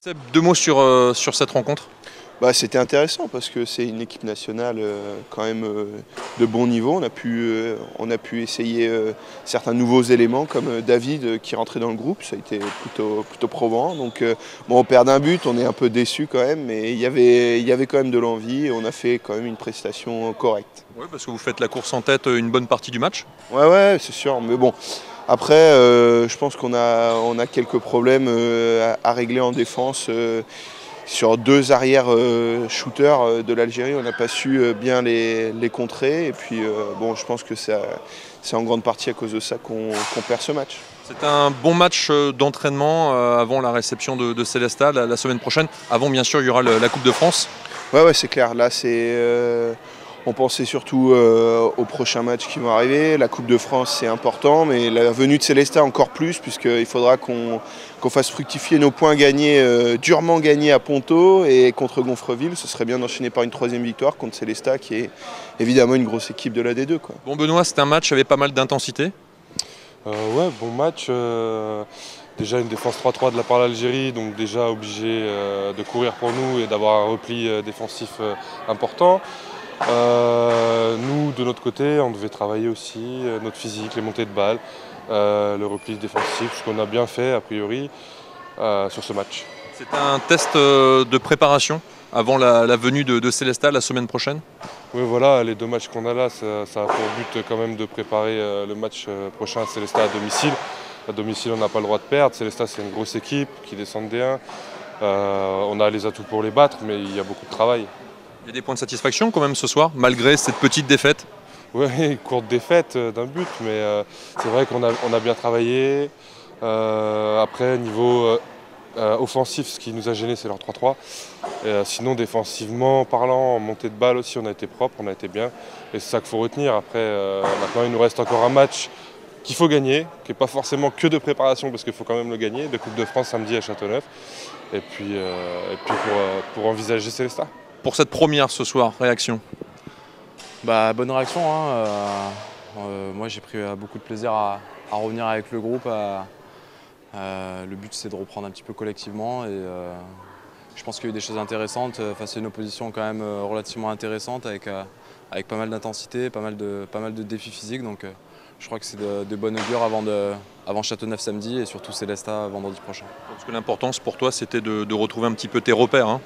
Seb, deux mots sur cette rencontre. C'était intéressant parce que c'est une équipe nationale quand même de bon niveau. On a pu essayer certains nouveaux éléments comme David qui rentrait dans le groupe. Ça a été plutôt probant. Donc on perd d'un but, on est un peu déçu quand même, mais il y avait quand même de l'envie et on a fait quand même une prestation correcte. Oui, parce que vous faites la course en tête une bonne partie du match. Ouais, c'est sûr. Mais bon, après, je pense qu'on a quelques problèmes à régler en défense. Sur deux arrières shooters de l'Algérie, on n'a pas su bien les contrer. Et puis, je pense que c'est en grande partie à cause de ça qu'on perd ce match. C'est un bon match d'entraînement avant la réception de Célestat la semaine prochaine. Avant, bien sûr, il y aura la Coupe de France. Ouais, c'est clair. Là, on pensait surtout aux prochains matchs qui vont arriver. La Coupe de France, c'est important, mais la venue de Célestat encore plus, puisqu'il faudra qu'on fasse fructifier nos points gagnés, durement gagnés à Ponto et contre Gonfreville. Ce serait bien d'enchaîner par une troisième victoire contre Célestat, qui est évidemment une grosse équipe de la D2, quoi. Bon, Benoît, c'est un match avec pas mal d'intensité. Ouais, bon match. Déjà une défense 3-3 de la part de l'Algérie, donc déjà obligé de courir pour nous et d'avoir un repli défensif important. Nous, de notre côté, on devait travailler aussi notre physique, les montées de balles, le repli défensif, ce qu'on a bien fait a priori sur ce match. C'est un test de préparation avant la venue de Célestat la semaine prochaine. Oui, voilà, les deux matchs qu'on a là, ça a pour but quand même de préparer le match prochain à Célestat à domicile. À domicile, on n'a pas le droit de perdre. Célestat, c'est une grosse équipe qui descend de D1. On a les atouts pour les battre, mais il y a beaucoup de travail. Il y a des points de satisfaction quand même ce soir, malgré cette petite défaite. Oui, courte défaite d'un but, mais c'est vrai qu'on a bien travaillé. Après, niveau offensif, ce qui nous a gêné, c'est leur 3-3. Sinon, défensivement parlant, en montée de balle aussi, on a été propre, on a été bien. Et c'est ça qu'il faut retenir. Après, maintenant, il nous reste encore un match qu'il faut gagner, qui n'est pas forcément que de préparation, parce qu'il faut quand même le gagner, de Coupe de France samedi à Châteauneuf. Et puis pour envisager Célestat. Pour cette première ce soir, réaction? Bonne réaction, hein. Moi j'ai pris beaucoup de plaisir à revenir avec le groupe. Le but c'est de reprendre un petit peu collectivement et je pense qu'il y a eu des choses intéressantes face à une opposition quand même relativement intéressante avec pas mal d'intensité, pas mal de défis physiques. Donc je crois que c'est de bonne augure avant Châteauneuf samedi et surtout Célestat vendredi prochain. Parce que l'importance pour toi c'était de retrouver un petit peu tes repères, hein.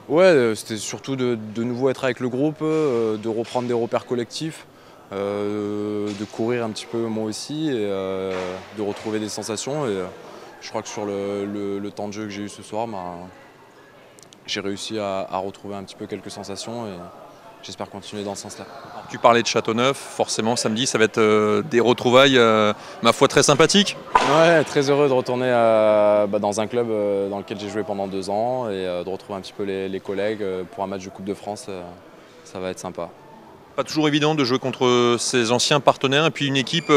Ouais, c'était surtout de nouveau être avec le groupe, de reprendre des repères collectifs, de courir un petit peu moi aussi et de retrouver des sensations. Et je crois que sur le temps de jeu que j'ai eu ce soir, j'ai réussi à retrouver un petit peu quelques sensations et j'espère continuer dans ce sens-là. Tu parlais de Châteauneuf, forcément samedi ça va être des retrouvailles, ma foi, très sympathiques. Ouais, très heureux de retourner dans un club dans lequel j'ai joué pendant 2 ans et de retrouver un petit peu les collègues pour un match de Coupe de France, ça va être sympa. Pas toujours évident de jouer contre ses anciens partenaires et puis une équipe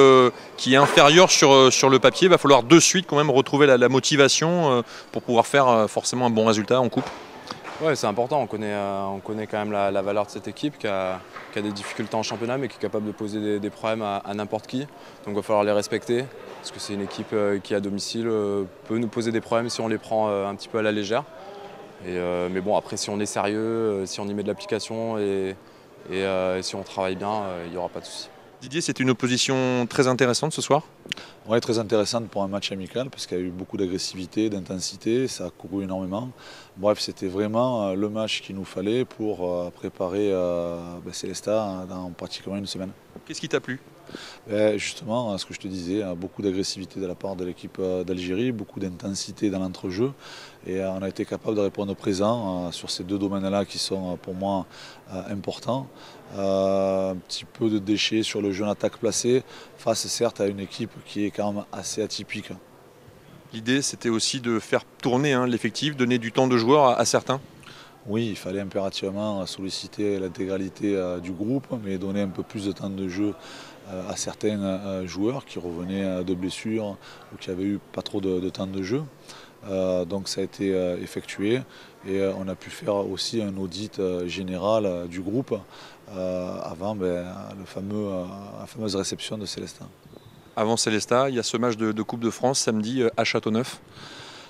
qui est inférieure sur le papier. Il va falloir de suite quand même retrouver la motivation pour pouvoir faire forcément un bon résultat en coupe. Ouais, c'est important, on connaît quand même la valeur de cette équipe qui a des difficultés en championnat mais qui est capable de poser des problèmes à n'importe qui. Donc il va falloir les respecter parce que c'est une équipe qui à domicile peut nous poser des problèmes si on les prend un petit peu à la légère. Mais bon, après si on est sérieux, si on y met de l'application et si on travaille bien, il n'y aura pas de souci. Didier, c'est une opposition très intéressante ce soir. Oui, très intéressante pour un match amical parce qu'il y a eu beaucoup d'agressivité, d'intensité, ça a couru énormément. Bref, c'était vraiment le match qu'il nous fallait pour préparer Célestat dans pratiquement une semaine. Qu'est-ce qui t'a plu? Justement, ce que je te disais, beaucoup d'agressivité de la part de l'équipe d'Algérie, beaucoup d'intensité dans l'entrejeu et on a été capable de répondre présent sur ces deux domaines-là qui sont pour moi importants. Un petit peu de déchets sur le jeu en attaque placée face certes à une équipe qui est quand même assez atypique. L'idée c'était aussi de faire tourner l'effectif, donner du temps de joueur à certains. Oui, il fallait impérativement solliciter l'intégralité du groupe, mais donner un peu plus de temps de jeu à certains joueurs qui revenaient de blessures ou qui n'avaient eu pas trop de temps de jeu. Donc ça a été effectué et on a pu faire aussi un audit général du groupe avant la fameuse réception de Célestat. Avant Célestat, il y a ce match de Coupe de France samedi à Châteauneuf.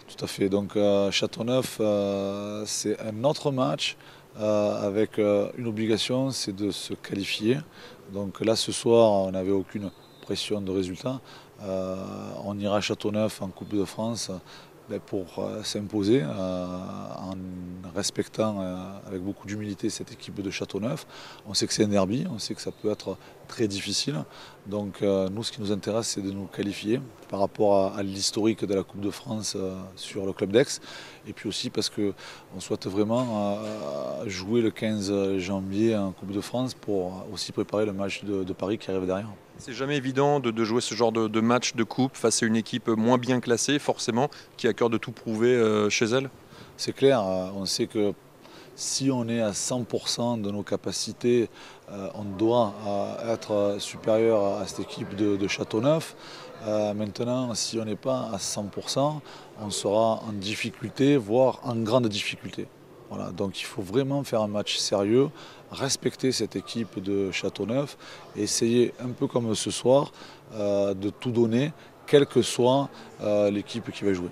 Tout à fait. Donc Châteauneuf, c'est un autre match avec une obligation, c'est de se qualifier. Donc là, ce soir, on n'avait aucune pression de résultat. On ira à Châteauneuf en Coupe de France pour s'imposer en respectant avec beaucoup d'humilité cette équipe de Châteauneuf. On sait que c'est un derby, on sait que ça peut être très difficile. Donc nous, ce qui nous intéresse, c'est de nous qualifier par rapport à l'historique de la Coupe de France sur le club d'Aix. Et puis aussi parce qu'on souhaite vraiment jouer le 15 janvier en Coupe de France pour aussi préparer le match de Paris qui arrive derrière. C'est jamais évident de jouer ce genre de match de coupe face à une équipe moins bien classée, forcément, qui a cœur de tout prouver chez elle. C'est clair, on sait que si on est à 100% de nos capacités, on doit être supérieur à cette équipe de Châteauneuf. Maintenant, si on n'est pas à 100%, on sera en difficulté, voire en grande difficulté. Voilà, donc il faut vraiment faire un match sérieux, respecter cette équipe de Châteauneuf et essayer, un peu comme ce soir, de tout donner, quelle que soit l'équipe qui va jouer.